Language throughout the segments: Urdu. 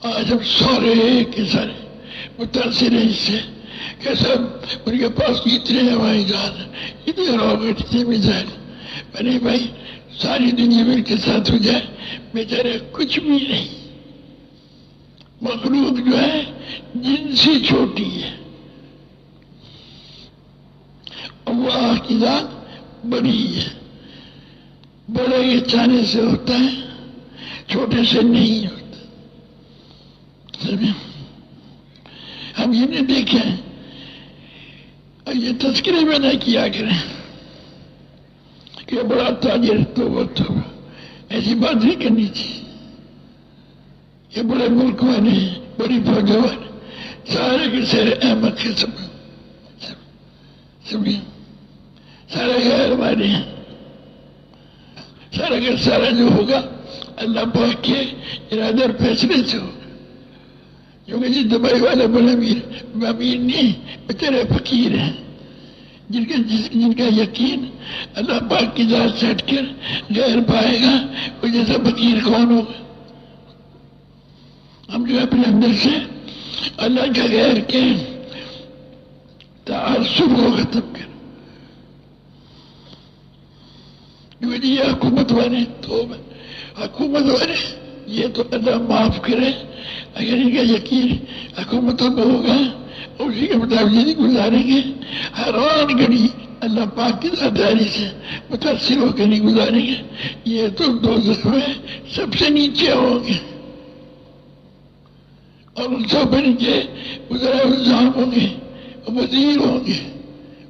آج ہم سارے کے سارے متاثر ہیں اس سے کہ سب ان کے پاس اتنے ہوائی جہاز اتنے راکٹ اتنے میزائل. نہیں بھائی، ساری دنیا میں کے ساتھ ہو جائے بیچارے کچھ بھی نہیں. مخلوق جو ہے جن سے چھوٹی ہے، اللہ کی ذات بڑی ہے. بڑے کے چاہنے سے ہوتا ہے، چھوٹے سے نہیں ہوتا. ہم یہ نہیں دیکھیں، یہ تذکرے میں نہ کیا کریں کہ بڑا تاجر تو وہ تو ایسی بات نہیں کرنی تھی. یہ بڑے ملک والے بڑی فوجوں والے سارے کے سارے احمد کے سمجھے سارے غیر والے ہیں. سارا کا سارا جو ہوگا اللہ پاک کے ارادے اور فیصلے سے ہوگا. کیونکہ جس دبئی والے بڑے امیر نہیں، بیچارے فقیر ہیں جن کا یقین اللہ پاک کی ذات سے ہٹ کر غیر پائے گا، وہ جیسا فقیر کون ہوگا. ہم جو اپنے اندر سے اللہ کا غیر کے تعصب کو ختم کر. کیونکہ یہ حکومت والے تو حکومت والے یہ تو اللہ معاف کرے اگر ان کا یقین حکومتوں میں ہوگا اور اسی کے مطابق نہیں گزاریں گے، ہر آن گھڑی اللہ پاک کی ذاتداری سے متاثر ہو کے نہیں گزاریں گے، یہ تو دوزخ میں سب سے نیچے ہوں گے. اور ان سب نیچے وزراء النظام ہوں گے، وزیر ہوں گے،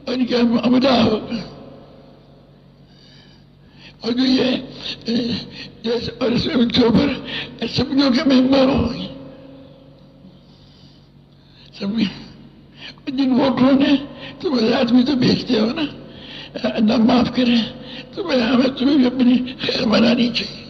اور ان کا عمدہ ہوگا. اور جو یہ اور اس کے اوپر اسمبلیوں کے ممبر ہوں گے. جن ووٹروں نے تم آدمی تو بھیجتے ہو نا، اللہ معاف کرے، ہمیں تمہیں بھی اپنی خیر بنانی چاہیے.